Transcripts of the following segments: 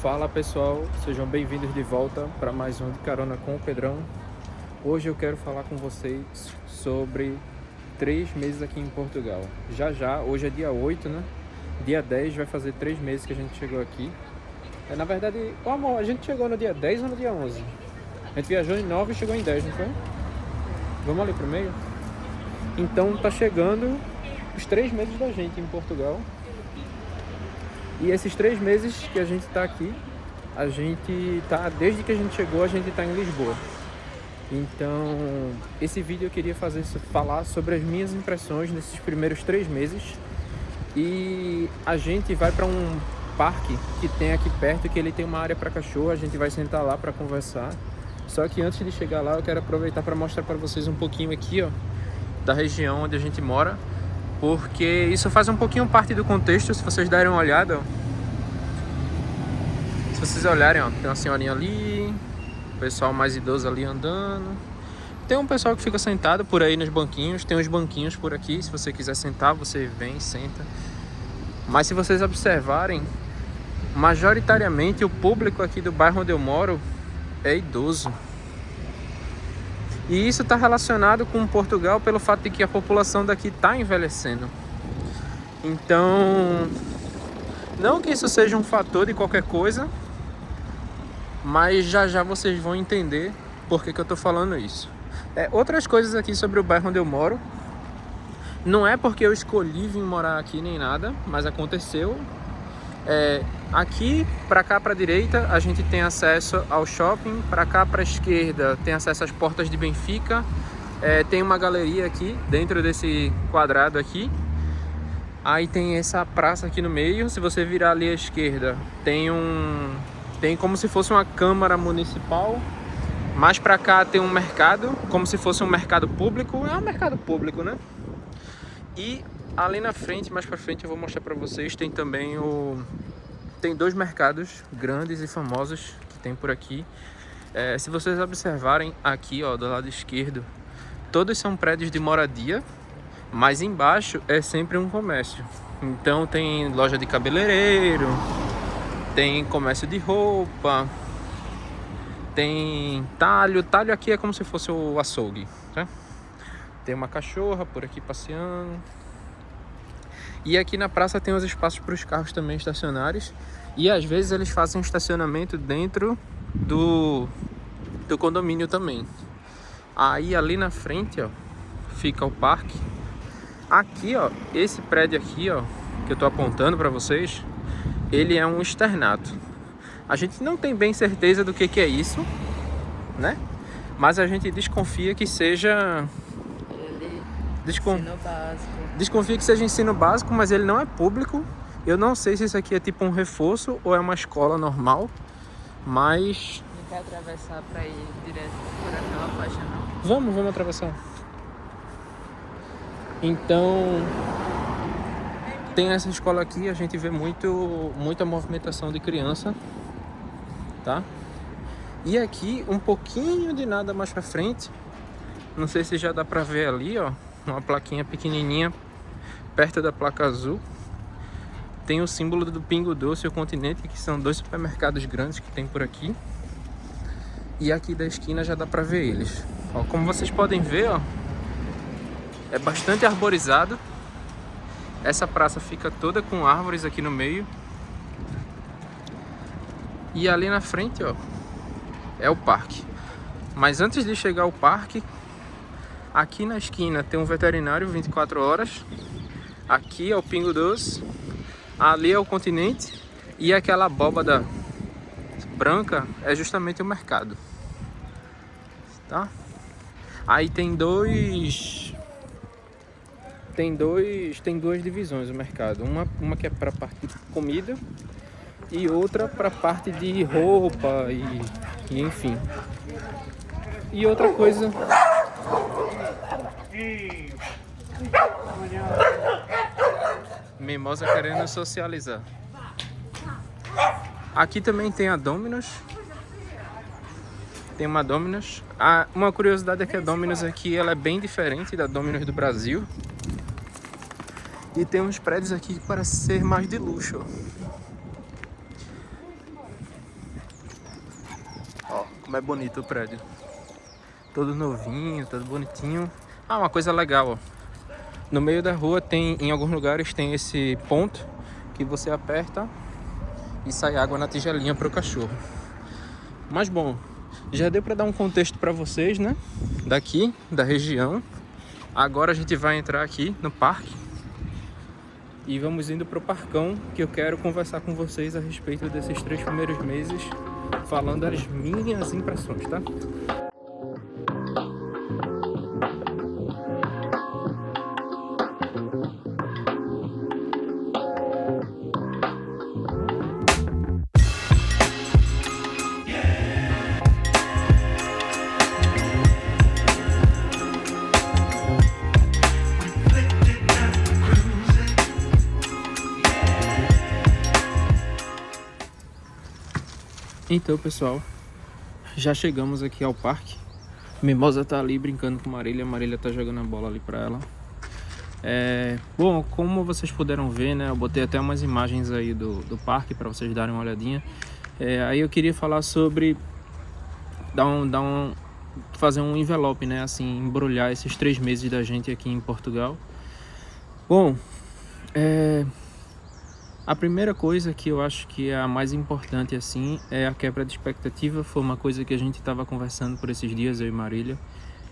Fala pessoal, sejam bem-vindos de volta para mais um de Carona com o Pedrão. Hoje eu quero falar com vocês sobre 3 meses aqui em Portugal. Hoje é dia 8, né? Dia 10 vai fazer 3 meses que a gente chegou aqui. Na verdade, amor, a gente chegou no dia 10 ou no dia 11? A gente viajou em 9 e chegou em 10, não foi? Vamos ali pro meio? Então tá chegando os 3 meses da gente em Portugal. E esses 3 meses que a gente tá aqui, desde que a gente chegou, a gente tá em Lisboa. Então, esse vídeo eu queria falar sobre as minhas impressões nesses primeiros 3 meses. E a gente vai para um parque que tem aqui perto, que ele tem uma área para cachorro, a gente vai sentar lá para conversar. Só que antes de chegar lá, eu quero aproveitar para mostrar para vocês um pouquinho aqui, ó, da região onde a gente mora, porque isso faz um pouquinho parte do contexto. Se vocês derem uma olhada, ó. Se vocês olharem, ó, tem uma senhorinha ali, o pessoal mais idoso ali andando. Tem um pessoal que fica sentado por aí nos banquinhos, tem uns banquinhos por aqui, se você quiser sentar, você vem, senta. Mas se vocês observarem, majoritariamente o público aqui do bairro onde eu moro é idoso. E isso está relacionado com Portugal pelo fato de que a população daqui está envelhecendo. Então, não que isso seja um fator de qualquer coisa, mas já vocês vão entender por que eu estou falando isso. Outras coisas aqui sobre o bairro onde eu moro. Não é porque eu escolhi vir morar aqui nem nada, mas aconteceu. Aqui, para cá, para a direita, a gente tem acesso ao shopping. Para cá, para a esquerda, tem acesso às portas de Benfica. Tem uma galeria aqui, dentro desse quadrado aqui. Aí tem essa praça aqui no meio. Se você virar ali à esquerda, tem como se fosse uma câmara municipal. Mais para cá tem um mercado, como se fosse um mercado público. É um mercado público, né? E ali na frente, mais para frente, eu vou mostrar para vocês, tem também tem 2 mercados grandes e famosos que tem por aqui. Se vocês observarem aqui, ó, do lado esquerdo, todos são prédios de moradia, mas embaixo é sempre um comércio. Então tem loja de cabeleireiro, tem comércio de roupa, tem talho. Talho aqui é como se fosse o açougue, né? Tem uma cachorra por aqui passeando. E aqui na praça tem os espaços para os carros também estacionários. E às vezes eles fazem um estacionamento dentro do condomínio também. Aí ali na frente, ó, fica o parque. Aqui, ó, esse prédio aqui, ó, que eu tô apontando para vocês, ele é um externato. A gente não tem bem certeza do que é isso, né? Mas a gente desconfia que seja Ensino básico. Desconfia que seja ensino básico, mas ele não é público. Eu não sei se isso aqui é tipo um reforço ou é uma escola normal, mas... Não quer atravessar pra ir direto por aquela faixa, não? Vamos atravessar. Então, tem essa escola aqui, a gente vê muita movimentação de criança, tá? E aqui, um pouquinho de nada mais pra frente, não sei se já dá pra ver ali, ó, uma plaquinha pequenininha perto da placa azul, tem o símbolo do Pingo Doce e o Continente, que são 2 supermercados grandes que tem por aqui. E aqui da esquina já dá pra ver eles. Ó, como vocês podem ver, ó, é bastante arborizado. Essa praça fica toda com árvores aqui no meio. E ali na frente, ó, é o parque. Mas antes de chegar ao parque, aqui na esquina tem um veterinário 24 horas. Aqui é o Pingo Doce. Ali é o Continente. E aquela abóbada branca é justamente o mercado, tá? Aí tem duas divisões o mercado. Uma que é para parte de comida e outra para parte de roupa e enfim. E outra coisa... Mimosa querendo socializar. Aqui também tem a Domino's. Tem uma Domino's. Uma curiosidade é que a Domino's aqui ela é bem diferente da Domino's do Brasil. E tem uns prédios aqui que parecem ser mais de luxo. Como é bonito o prédio. Todo novinho, todo bonitinho. Ah, uma coisa legal, ó. No meio da rua tem, em alguns lugares tem esse ponto que você aperta e sai água na tigelinha para o cachorro. Mas bom, já deu para dar um contexto para vocês, né? Daqui, da região. Agora a gente vai entrar aqui no parque e vamos indo pro parcão, que eu quero conversar com vocês a respeito desses 3 primeiros meses, falando as minhas impressões, tá? Então, pessoal, já chegamos aqui ao parque. Mimosa tá ali brincando com Marília. Marília tá jogando a bola ali pra ela. Bom, como vocês puderam ver, né? Eu botei até umas imagens aí do parque para vocês darem uma olhadinha. Aí eu queria falar sobre fazer um envelope, né? Assim, embrulhar esses 3 meses da gente aqui em Portugal. Bom, a primeira coisa que eu acho que é a mais importante, assim, é a quebra de expectativa. Foi uma coisa que a gente estava conversando por esses dias, eu e Marília.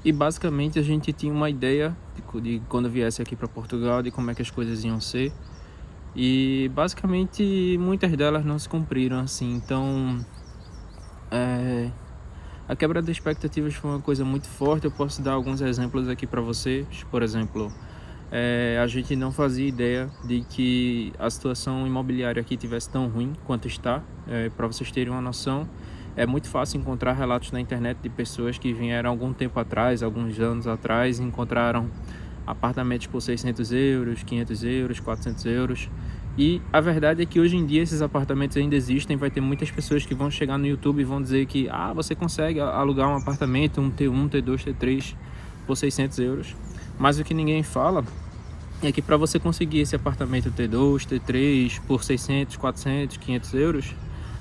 E basicamente a gente tinha uma ideia de quando viesse aqui para Portugal, de como é que as coisas iam ser. E basicamente muitas delas não se cumpriram, assim. Então, a quebra de expectativas foi uma coisa muito forte. Eu posso dar alguns exemplos aqui para vocês. Por exemplo, a gente não fazia ideia de que a situação imobiliária aqui tivesse tão ruim quanto está. Para vocês terem uma noção, é muito fácil encontrar relatos na internet de pessoas que vieram algum tempo atrás, alguns anos atrás, e encontraram apartamentos por 600 euros, 500 euros, 400 euros. E a verdade é que hoje em dia esses apartamentos ainda existem. Vai ter muitas pessoas que vão chegar no YouTube e vão dizer que você consegue alugar um apartamento, um T1, T2, T3 por 600 euros. Mas o que ninguém fala é que para você conseguir esse apartamento T2, T3 por 600, 400, 500 euros,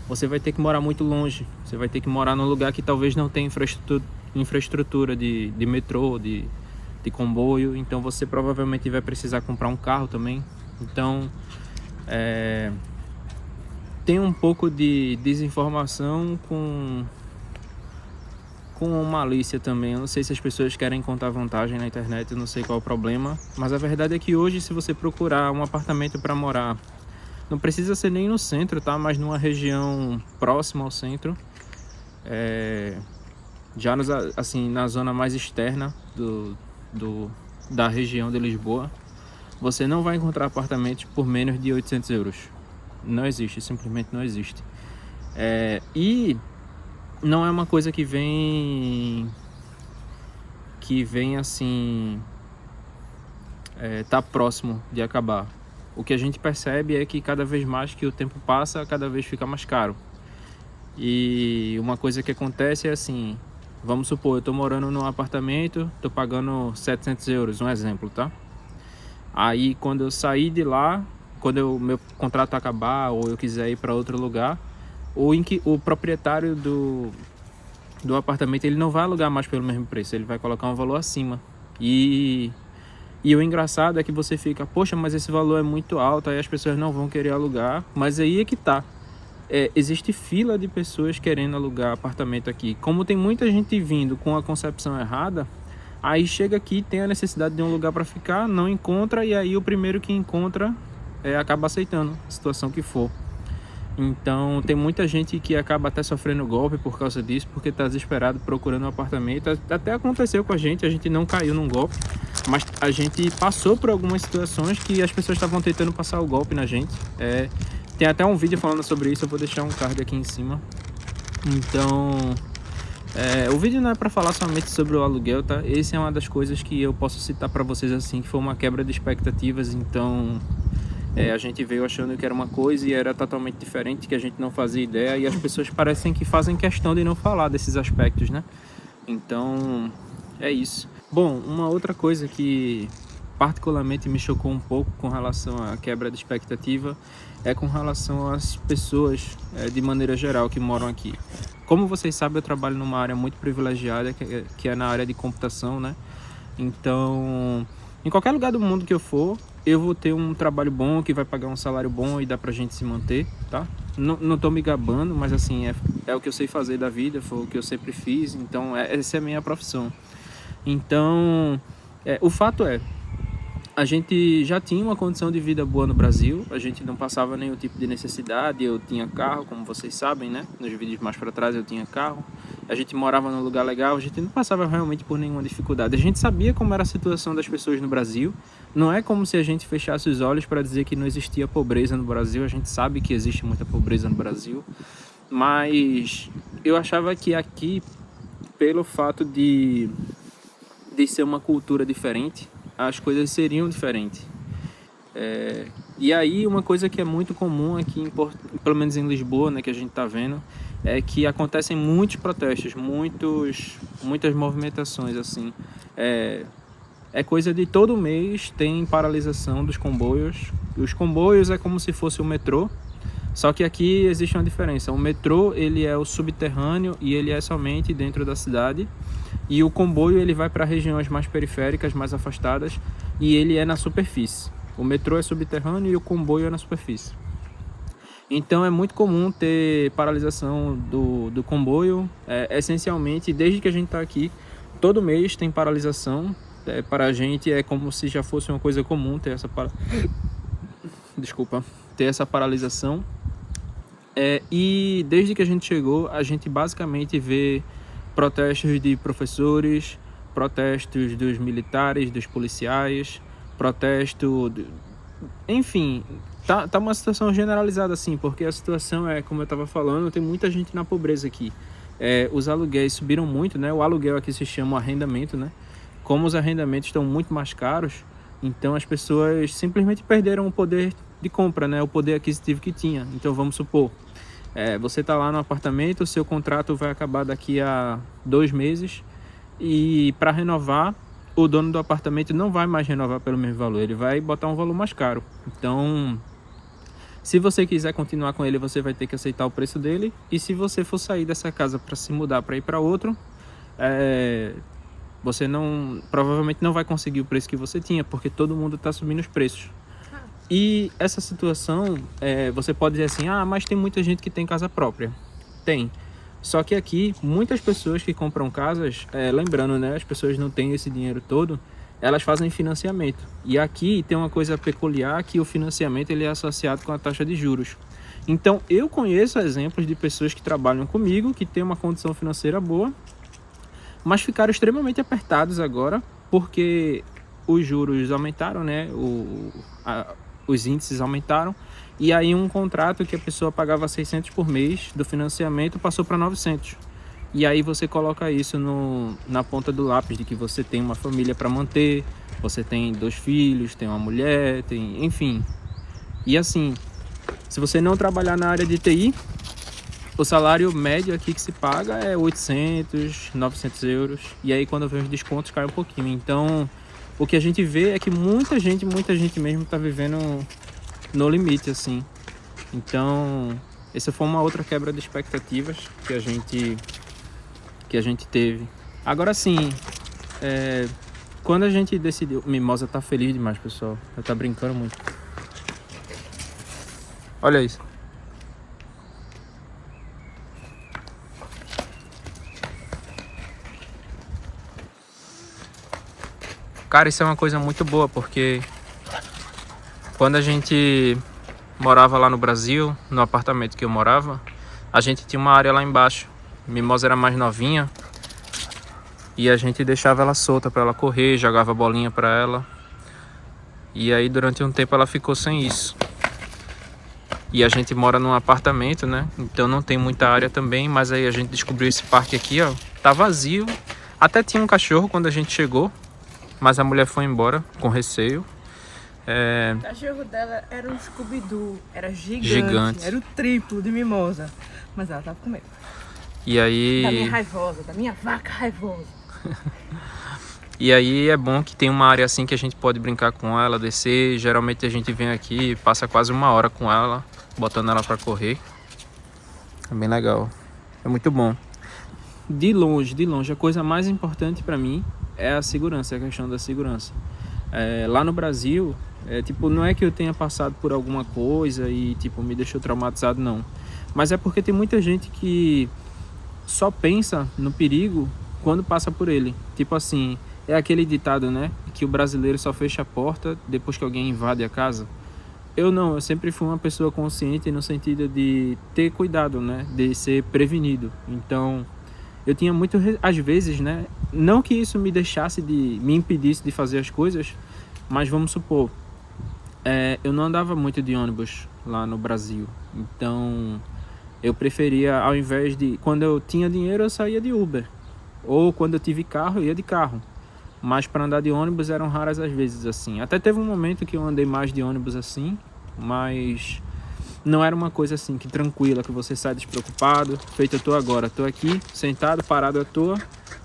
você vai ter que morar muito longe. Você vai ter que morar num lugar que talvez não tenha infraestrutura de metrô, de comboio. Então você provavelmente vai precisar comprar um carro também. Então tem um pouco de desinformação com malícia também. Eu não sei se as pessoas querem contar vantagem na internet, eu não sei qual é o problema. Mas a verdade é que hoje, se você procurar um apartamento para morar, não precisa ser nem no centro, tá? Mas numa região próxima ao centro, já assim, na zona mais externa da região de Lisboa, você não vai encontrar apartamentos por menos de 800 euros. Não existe, simplesmente não existe. E não é uma coisa que vem assim, tá próximo de acabar. O que a gente percebe é que cada vez mais que o tempo passa, cada vez fica mais caro. E uma coisa que acontece é assim, vamos supor, eu tô morando num apartamento, tô pagando 700 euros, um exemplo, tá? Aí quando eu sair de lá, quando meu contrato acabar ou eu quiser ir para outro lugar, o proprietário do apartamento, ele não vai alugar mais pelo mesmo preço, ele vai colocar um valor acima. E o engraçado é que você fica, poxa, mas esse valor é muito alto, aí as pessoas não vão querer alugar. Mas aí é que tá, existe fila de pessoas querendo alugar apartamento aqui. Como tem muita gente vindo com a concepção errada, aí chega aqui, tem a necessidade de um lugar para ficar, não encontra, e aí o primeiro que encontra acaba aceitando a situação que for. Então tem muita gente que acaba até sofrendo golpe por causa disso, porque está desesperado procurando um apartamento. Até aconteceu com a gente não caiu num golpe, mas a gente passou por algumas situações que as pessoas estavam tentando passar o golpe na gente. Tem até um vídeo falando sobre isso, eu vou deixar um card aqui em cima. Então o vídeo não é para falar somente sobre o aluguel, tá? Essa é uma das coisas que eu posso citar para vocês assim, que foi uma quebra de expectativas. Então a gente veio achando que era uma coisa e era totalmente diferente, que a gente não fazia ideia, e as pessoas parecem que fazem questão de não falar desses aspectos, né? Então é isso. Bom, uma outra coisa que particularmente me chocou um pouco com relação à quebra de expectativa é com relação às pessoas de maneira geral que moram aqui. Como vocês sabem, eu trabalho numa área muito privilegiada, que é na área de computação, né? Então, em qualquer lugar do mundo que eu for, eu vou ter um trabalho bom, que vai pagar um salário bom e dá pra gente se manter, tá? Não tô me gabando, mas assim, é o que eu sei fazer da vida, foi o que eu sempre fiz, então essa é a minha profissão. Então, o fato é, a gente já tinha uma condição de vida boa no Brasil, a gente não passava nenhum tipo de necessidade, eu tinha carro, como vocês sabem, né? Nos vídeos mais para trás eu tinha carro, a gente morava num lugar legal, a gente não passava realmente por nenhuma dificuldade. A gente sabia como era a situação das pessoas no Brasil, não é como se a gente fechasse os olhos para dizer que não existia pobreza no Brasil, a gente sabe que existe muita pobreza no Brasil, mas eu achava que aqui, pelo fato de ser uma cultura diferente, as coisas seriam diferentes. E aí uma coisa que é muito comum aqui, pelo menos em Lisboa, né, que a gente está vendo, é que acontecem muitos protestos, muitas movimentações assim. É coisa de todo mês tem paralisação dos comboios. Os comboios é como se fosse o metrô, só que aqui existe uma diferença. O metrô ele é o subterrâneo e ele é somente dentro da cidade. E o comboio ele vai para regiões mais periféricas, mais afastadas, e ele é na superfície. O metrô é subterrâneo e o comboio é na superfície. Então é muito comum ter paralisação do comboio. Essencialmente, desde que a gente está aqui, todo mês tem paralisação. Para a gente é como se já fosse uma coisa comum ter ter essa paralisação. E desde que a gente chegou, a gente basicamente vê protestos de professores, protestos dos militares, dos policiais, enfim, tá uma situação generalizada assim, porque a situação como eu estava falando, tem muita gente na pobreza aqui. Os aluguéis subiram muito, né? O aluguel aqui se chama arrendamento, né? Como os arrendamentos estão muito mais caros, então as pessoas simplesmente perderam o poder de compra, né? O poder aquisitivo que tinha. Então vamos supor, você está lá no apartamento, o seu contrato vai acabar daqui a 2 meses e para renovar, o dono do apartamento não vai mais renovar pelo mesmo valor, ele vai botar um valor mais caro. Então, se você quiser continuar com ele, você vai ter que aceitar o preço dele, e se você for sair dessa casa para se mudar para ir para outro, você provavelmente não vai conseguir o preço que você tinha, porque todo mundo está subindo os preços. E essa situação, você pode dizer assim, mas tem muita gente que tem casa própria. Tem. Só que aqui, muitas pessoas que compram casas, lembrando, né, as pessoas não têm esse dinheiro todo, elas fazem financiamento. E aqui tem uma coisa peculiar, que o financiamento ele é associado com a taxa de juros. Então, eu conheço exemplos de pessoas que trabalham comigo, que têm uma condição financeira boa, mas ficaram extremamente apertados agora, porque os juros aumentaram, né, os índices aumentaram, e aí um contrato que a pessoa pagava 600 por mês do financiamento passou para 900. E aí você coloca isso na ponta do lápis, de que você tem uma família para manter, você tem 2 filhos, tem uma mulher, enfim. E assim, se você não trabalhar na área de TI, o salário médio aqui que se paga é 800, 900 euros. E aí quando vem os descontos cai um pouquinho. Então, o que a gente vê é que muita gente mesmo está vivendo no limite, assim. Então, essa foi uma outra quebra de expectativas que a gente teve. Agora sim, quando a gente decidiu... Mimosa tá feliz demais, pessoal. Ela tá brincando muito. Olha isso. Cara, isso é uma coisa muito boa, porque quando a gente morava lá no Brasil, no apartamento que eu morava, a gente tinha uma área lá embaixo. Mimosa era mais novinha e a gente deixava ela solta para ela correr, jogava bolinha para ela. E aí durante um tempo ela ficou sem isso. E a gente mora num apartamento, né? Então não tem muita área também, mas aí a gente descobriu esse parque aqui, ó. Tá vazio. Até tinha um cachorro quando a gente chegou, mas a mulher foi embora com receio. O cachorro dela era um Scooby-Doo, era gigante, era o triplo de Mimosa, mas ela tava com medo. E aí... Da minha vaca raivosa. E aí é bom que tem uma área assim que a gente pode brincar com ela, descer. Geralmente a gente vem aqui e passa quase 1 hora com ela, botando ela pra correr. É bem legal. É muito bom. De longe, a coisa mais importante para mim é a segurança, a questão da segurança. Lá no Brasil, tipo, não é que eu tenha passado por alguma coisa e tipo, me deixou traumatizado, não. Mas é porque tem muita gente que só pensa no perigo quando passa por ele. Tipo assim, é aquele ditado, né? Que o brasileiro só fecha a porta depois que alguém invade a casa. Eu sempre fui uma pessoa consciente no sentido de ter cuidado, né? De ser prevenido. Então, eu tinha muito, às vezes, né? Não que isso me impedisse de fazer as coisas, mas vamos supor, eu não andava muito de ônibus lá no Brasil. Então, eu preferia, ao invés de... Quando eu tinha dinheiro, eu saía de Uber. Ou quando eu tive carro, eu ia de carro. Mas para andar de ônibus eram raras as vezes, assim. Até teve um momento que eu andei mais de ônibus assim, mas não era uma coisa assim, que tranquila, que você sai despreocupado. Feito eu tô agora. Tô aqui, sentado, parado à toa,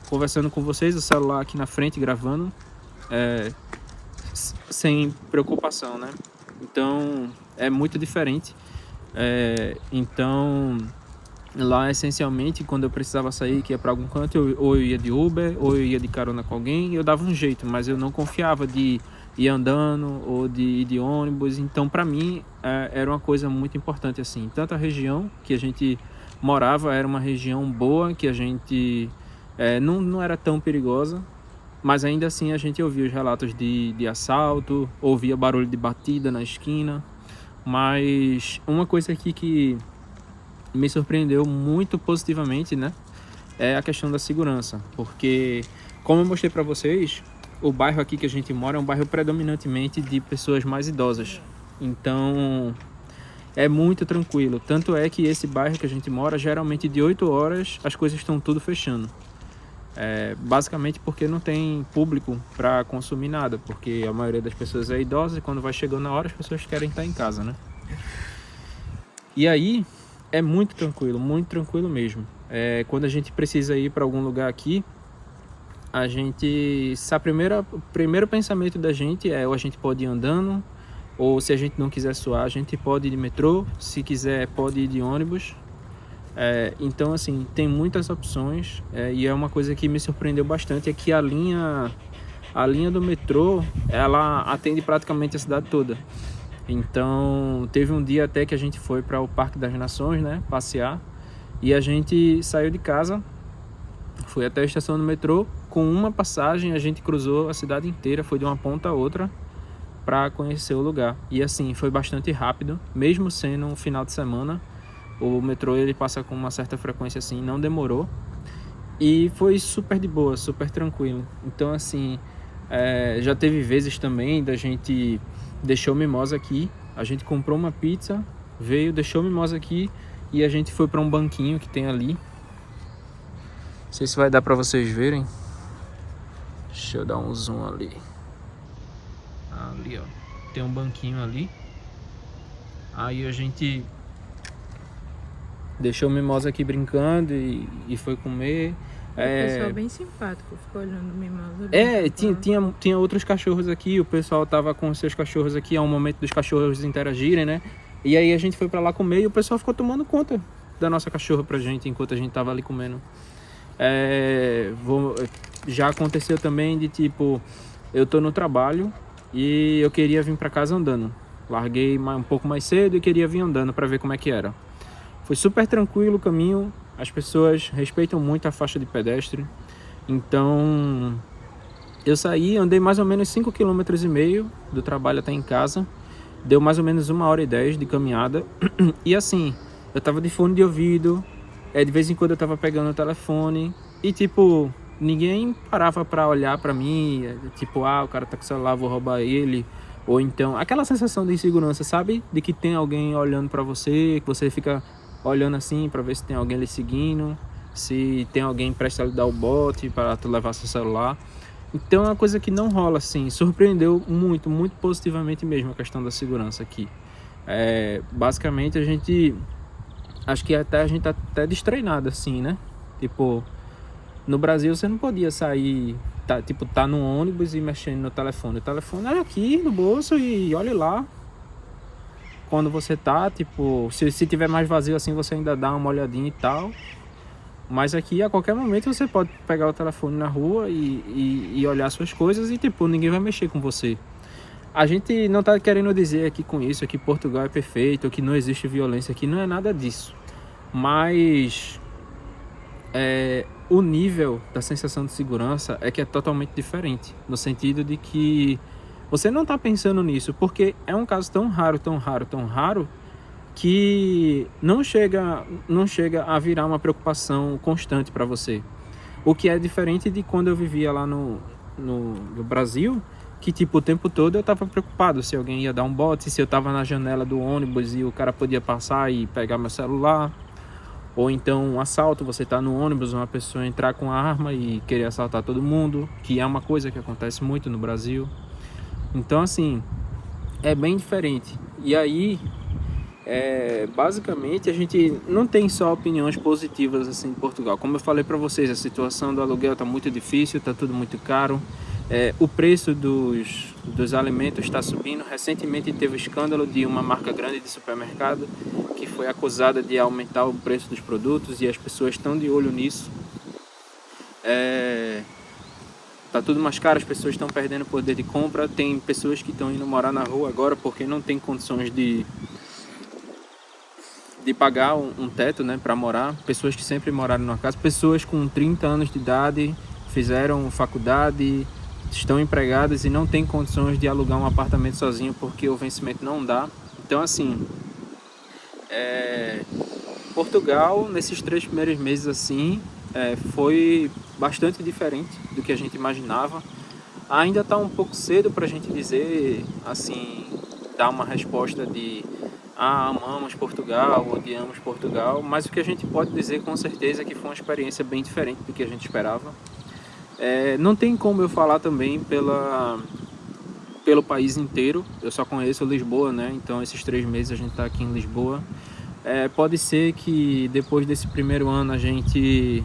conversando com vocês, o celular aqui na frente, gravando, sem preocupação, né? Então, é muito diferente. Então, lá, essencialmente, quando eu precisava sair, que ia para algum canto, ou eu ia de Uber, ou eu ia de carona com alguém, eu dava um jeito, mas eu não confiava de ir andando ou de ir de ônibus. Então, para mim, era uma coisa muito importante, assim. Tanto a região que a gente morava era uma região boa, que a gente não era tão perigosa, mas ainda assim a gente ouvia os relatos de assalto, ouvia barulho de batida na esquina. Mas uma coisa aqui que me surpreendeu muito positivamente, né, é a questão da segurança, porque, como eu mostrei para vocês, o bairro aqui que a gente mora é um bairro predominantemente de pessoas mais idosas, então é muito tranquilo. Tanto é que esse bairro que a gente mora, geralmente de 8 horas as coisas estão tudo fechando, basicamente porque não tem público para consumir nada, porque a maioria das pessoas é idosa e quando vai chegando a hora as pessoas querem estar em casa, né? E aí é muito tranquilo mesmo. Quando a gente precisa ir para algum lugar aqui, o primeiro pensamento da gente ou a gente pode ir andando, ou se a gente não quiser suar, a gente pode ir de metrô, se quiser pode ir de ônibus. Então, assim, tem muitas opções, e é uma coisa que me surpreendeu bastante, é que a linha do metrô, ela atende praticamente a cidade toda. Então, teve um dia até que a gente foi para o Parque das Nações, né, passear, e a gente saiu de casa, foi até a estação do metrô, com uma passagem a gente cruzou a cidade inteira, foi de uma ponta a outra para conhecer o lugar. E assim, foi bastante rápido, mesmo sendo um final de semana, o metrô ele passa com uma certa frequência assim, não demorou, e foi super de boa, super tranquilo. Então assim, já teve vezes também da gente deixou mimosa aqui, a gente comprou uma pizza, veio, deixou mimosa aqui e a gente foi para um banquinho que tem ali. Não sei se vai dar para vocês verem. Deixa eu dar um zoom ali. Ali, ó. Tem um banquinho ali. Aí a gente deixou mimosa aqui brincando e foi comer. O pessoal bem simpático, ficou olhando mimosa. Tinha outros cachorros aqui, o pessoal tava com seus cachorros aqui, é um momento dos cachorros interagirem, né? E aí a gente foi pra lá comer e o pessoal ficou tomando conta da nossa cachorra pra gente, enquanto a gente tava ali comendo. Já aconteceu também de tipo, eu tô no trabalho e eu queria vir pra casa andando. Larguei um pouco mais cedo e queria vir andando pra ver como é que era. Foi super tranquilo o caminho. As pessoas respeitam muito a faixa de pedestre. Então, eu saí, andei mais ou menos 5,5 km do trabalho até em casa. Deu mais ou menos 1h10 de caminhada. E assim, eu tava de fone de ouvido. De vez em quando eu tava pegando o telefone. E tipo, ninguém parava pra olhar pra mim. Tipo, o cara tá com o celular, vou roubar ele. Ou então, aquela sensação de insegurança, sabe? De que tem alguém olhando pra você, que você fica olhando assim para ver se tem alguém lhe seguindo, se tem alguém prestes a lhe dar o bote para tu levar seu celular. Então é uma coisa que não rola assim. Surpreendeu muito positivamente mesmo a questão da segurança aqui. Basicamente acho que a gente tá até destreinado assim, né? Tipo, no Brasil você não podia sair, tá no ônibus e mexendo no telefone. O telefone era aqui no bolso e olha lá. Quando você tá, tipo, se tiver mais vazio assim, você ainda dá uma olhadinha e tal. Mas aqui, a qualquer momento, você pode pegar o telefone na rua e olhar suas coisas e, tipo, ninguém vai mexer com você. A gente não tá querendo dizer aqui com isso que Portugal é perfeito, ou que não existe violência aqui, não é nada disso. Mas o nível da sensação de segurança é que é totalmente diferente, no sentido de que você não tá pensando nisso, porque é um caso tão raro, tão raro, tão raro, que não chega a virar uma preocupação constante para você. O que é diferente de quando eu vivia lá no Brasil, que tipo, o tempo todo eu tava preocupado se alguém ia dar um bote, se eu tava na janela do ônibus e o cara podia passar e pegar meu celular. Ou então um assalto, você tá no ônibus, uma pessoa entrar com a arma e querer assaltar todo mundo, que é uma coisa que acontece muito no Brasil. Então assim, é bem diferente. E aí, basicamente a gente não tem só opiniões positivas assim em Portugal. Como eu falei para vocês, a situação do aluguel tá muito difícil, tá tudo muito caro. O preço dos alimentos está subindo. Recentemente teve o escândalo de uma marca grande de supermercado que foi acusada de aumentar o preço dos produtos e as pessoas estão de olho nisso. Tá tudo mais caro, as pessoas estão perdendo poder de compra. Tem pessoas que estão indo morar na rua agora porque não tem condições de pagar um teto, né, para morar. Pessoas que sempre moraram numa casa, pessoas com 30 anos de idade, fizeram faculdade, estão empregadas e não têm condições de alugar um apartamento sozinho porque o vencimento não dá. Então assim, Portugal nesses 3 primeiros meses assim foi bastante diferente do que a gente imaginava. Ainda está um pouco cedo para a gente dizer assim, dar uma resposta de amamos Portugal, odiamos Portugal, mas o que a gente pode dizer com certeza é que foi uma experiência bem diferente do que a gente esperava. Não tem como eu falar também pelo país inteiro. Eu só conheço Lisboa, né? Então esses 3 meses a gente está aqui em Lisboa. Pode ser que depois desse primeiro ano a gente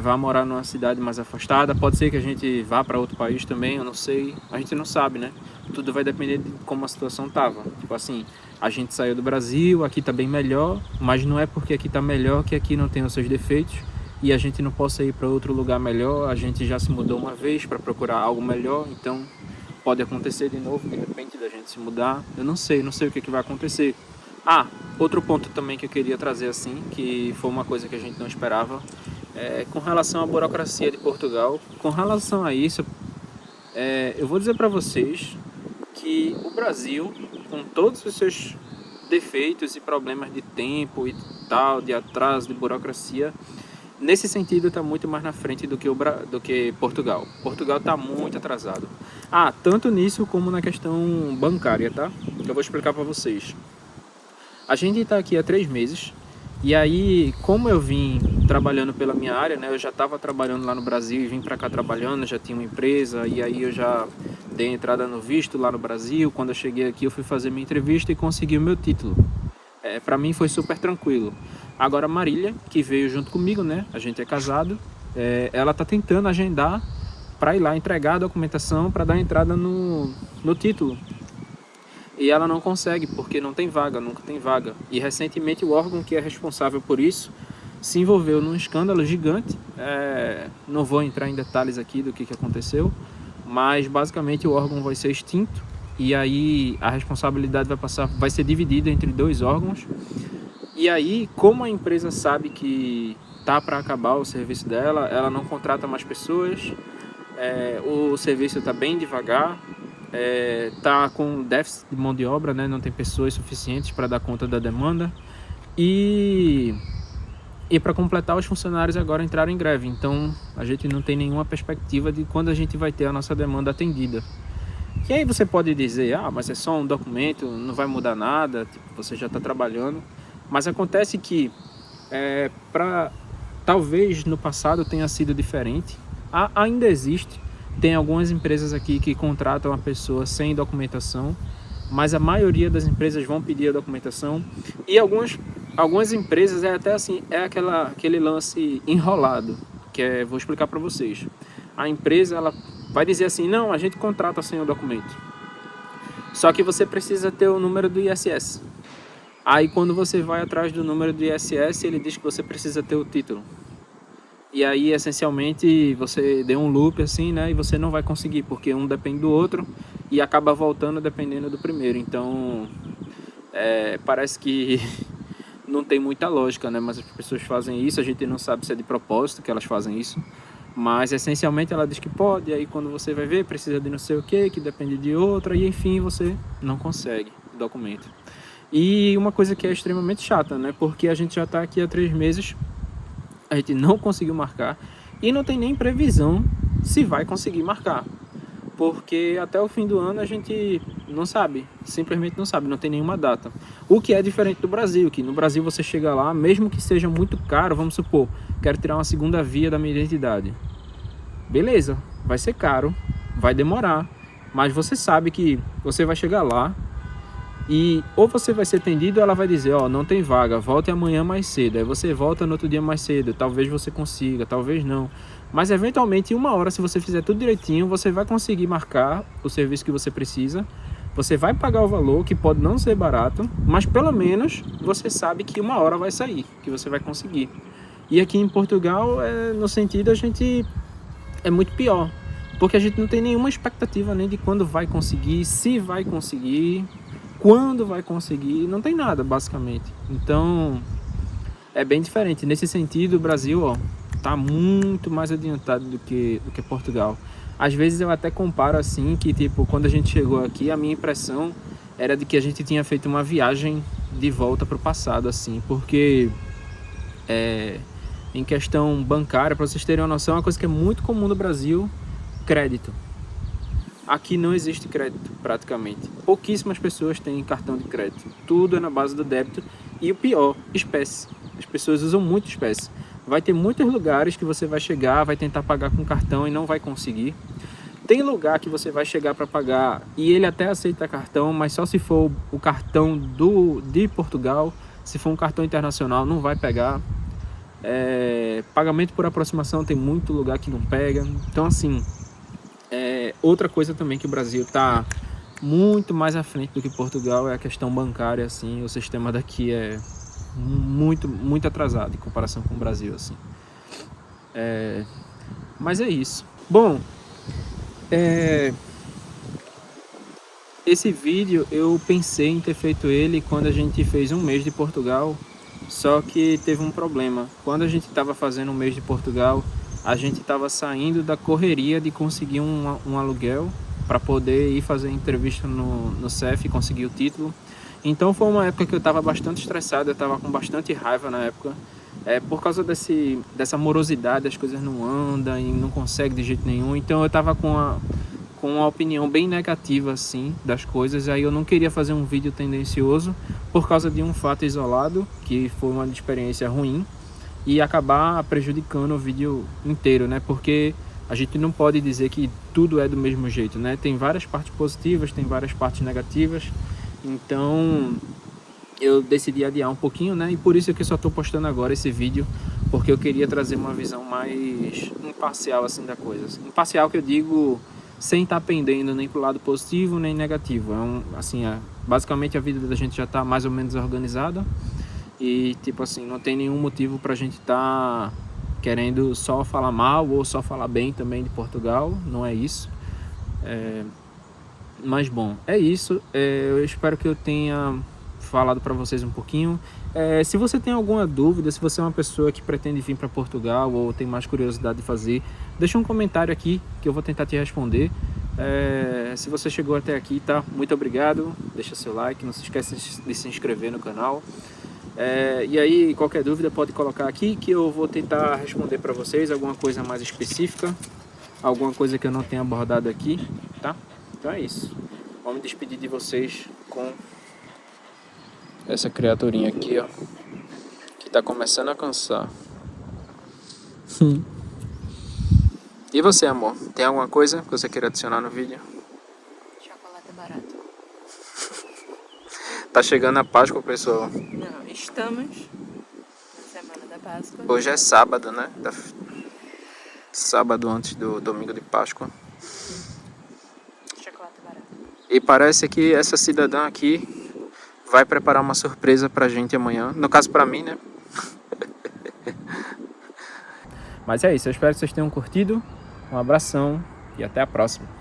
vá morar numa cidade mais afastada. Pode ser que a gente vá para outro país também, eu não sei. A gente não sabe, né? Tudo vai depender de como a situação tava. Tipo assim, a gente saiu do Brasil, aqui tá bem melhor, mas não é porque aqui tá melhor que aqui não tem os seus defeitos e a gente não possa ir para outro lugar melhor. A gente já se mudou uma vez para procurar algo melhor, então pode acontecer de novo, de repente, da gente se mudar. Eu não sei o que vai acontecer. Outro ponto também que eu queria trazer assim, que foi uma coisa que a gente não esperava, com relação à burocracia de Portugal. Com relação a isso, eu vou dizer para vocês que o Brasil, com todos os seus defeitos e problemas de tempo e tal, de atraso, de burocracia, nesse sentido está muito mais na frente do que Portugal. Portugal está muito atrasado. Tanto nisso como na questão bancária, tá? Eu vou explicar para vocês. A gente está aqui há 3 meses e aí, como eu vim trabalhando pela minha área, né? Eu já estava trabalhando lá no Brasil e vim para cá trabalhando, já tinha uma empresa e aí eu já dei entrada no visto lá no Brasil. Quando eu cheguei aqui eu fui fazer minha entrevista e consegui o meu título. Para mim foi super tranquilo. Agora a Marília, que veio junto comigo, né? A gente é casado, ela tá tentando agendar para ir lá entregar a documentação para dar entrada no título. E ela não consegue porque não tem vaga, nunca tem vaga. E recentemente o órgão que é responsável por isso se envolveu num escândalo gigante. Não vou entrar em detalhes aqui do que aconteceu, mas basicamente o órgão vai ser extinto e aí a responsabilidade vai ser dividida entre 2 órgãos. E aí, como a empresa sabe que tá para acabar o serviço dela, ela não contrata mais pessoas, o serviço está bem devagar, tá com déficit de mão de obra, né? Não tem pessoas suficientes para dar conta da demanda e para completar, os funcionários agora entraram em greve. Então a gente não tem nenhuma perspectiva de quando a gente vai ter a nossa demanda atendida. E aí você pode dizer, mas é só um documento, não vai mudar nada, tipo, você já está trabalhando. Mas acontece que talvez no passado tenha sido diferente. Ainda existe. Tem algumas empresas aqui que contratam a pessoa sem documentação, mas a maioria das empresas vão pedir a documentação. E algumas empresas até assim, aquele lance enrolado, vou explicar para vocês. A empresa ela vai dizer assim, não, a gente contrata sem o documento. Só que você precisa ter o número do ISS. Aí quando você vai atrás do número do ISS, ele diz que você precisa ter o título. E aí, essencialmente, você deu um loop assim, né? E você não vai conseguir, porque um depende do outro e acaba voltando dependendo do primeiro. Então, parece que não tem muita lógica, né? Mas as pessoas fazem isso, a gente não sabe se é de propósito que elas fazem isso. Mas, essencialmente, ela diz que pode, e aí quando você vai ver, precisa de não sei o que depende de outra, e enfim, você não consegue o documento. E uma coisa que é extremamente chata, né? Porque a gente já está aqui há 3 meses, a gente não conseguiu marcar e não tem nem previsão se vai conseguir marcar, porque até o fim do ano a gente não sabe, simplesmente não sabe, não tem nenhuma data. O que é diferente do Brasil, que no Brasil você chega lá, mesmo que seja muito caro, vamos supor, quero tirar uma segunda via da minha identidade. Beleza, vai ser caro, vai demorar, mas você sabe que você vai chegar lá e ou você vai ser atendido ou ela vai dizer, ó, não tem vaga, volte amanhã mais cedo. Aí você volta no outro dia mais cedo, talvez você consiga, talvez não. Mas eventualmente em 1 hora, se você fizer tudo direitinho, você vai conseguir marcar o serviço que você precisa. Você vai pagar o valor, que pode não ser barato, mas pelo menos você sabe que 1 hora vai sair, que você vai conseguir. E aqui em Portugal, no sentido, a gente é muito pior, porque a gente não tem nenhuma expectativa nem de quando vai conseguir, se vai conseguir, quando vai conseguir, não tem nada basicamente. Então é bem diferente. Nesse sentido, o Brasil, ó, tá muito mais adiantado do que Portugal. Às vezes eu até comparo assim, que tipo, quando a gente chegou aqui, a minha impressão era de que a gente tinha feito uma viagem de volta para o passado, assim, porque em questão bancária, para vocês terem uma noção, uma coisa que é muito comum no Brasil, crédito. Aqui não existe crédito, praticamente. Pouquíssimas pessoas têm cartão de crédito. Tudo é na base do débito. E o pior, espécie. As pessoas usam muito espécie. Vai ter muitos lugares que você vai chegar, vai tentar pagar com cartão e não vai conseguir. Tem lugar que você vai chegar para pagar e ele até aceita cartão, mas só se for o cartão de Portugal. Se for um cartão internacional, não vai pegar. Pagamento por aproximação, tem muito lugar que não pega. Então, assim... outra coisa também que o Brasil está muito mais à frente do que Portugal é a questão bancária, assim. O sistema daqui é muito atrasado em comparação com o Brasil, assim. Mas é isso. Bom, esse vídeo eu pensei em ter feito ele quando a gente fez 1 mês de Portugal, só que teve um problema. Quando a gente estava fazendo 1 mês de Portugal, a gente estava saindo da correria de conseguir um aluguel para poder ir fazer entrevista no CEF e conseguir o título. Então foi uma época que eu estava bastante estressado, eu estava com bastante raiva na época. Por causa dessa morosidade, as coisas não andam e não consegue de jeito nenhum. Então eu estava com uma opinião bem negativa assim, das coisas. Aí eu não queria fazer um vídeo tendencioso por causa de um fato isolado, que foi uma experiência ruim, e acabar prejudicando o vídeo inteiro, né? Porque a gente não pode dizer que tudo é do mesmo jeito, né? Tem várias partes positivas, tem várias partes negativas. Então eu decidi adiar um pouquinho, né? E por isso que eu só estou postando agora esse vídeo, porque eu queria trazer uma visão mais imparcial assim da coisa. Imparcial que eu digo sem estar pendendo nem pro lado positivo nem negativo. Basicamente a vida da gente já está mais ou menos organizada. E tipo assim, não tem nenhum motivo pra gente estar querendo só falar mal ou só falar bem também de Portugal. Não é isso. Mas bom, é isso. Eu espero que eu tenha falado para vocês um pouquinho. Se você tem alguma dúvida, se você é uma pessoa que pretende vir para Portugal ou tem mais curiosidade de fazer, deixa um comentário aqui que eu vou tentar te responder. Se você chegou até aqui, tá? Muito obrigado. Deixa seu like, não se esqueça de se inscrever no canal. E aí, qualquer dúvida pode colocar aqui que eu vou tentar responder para vocês alguma coisa mais específica, alguma coisa que eu não tenha abordado aqui, tá? Então é isso. Vou me despedir de vocês com essa criaturinha aqui, ó, que tá começando a cansar. E você, amor? Tem alguma coisa que você queira adicionar no vídeo? Chocolate barato. Tá chegando a Páscoa, pessoal. Não, estamos na semana da Páscoa. Hoje é sábado, né? Sábado antes do domingo de Páscoa. Chocolate barato. E parece que essa cidadã aqui vai preparar uma surpresa pra gente amanhã. No caso pra mim, né? Mas é isso, eu espero que vocês tenham curtido. Um abração e até a próxima.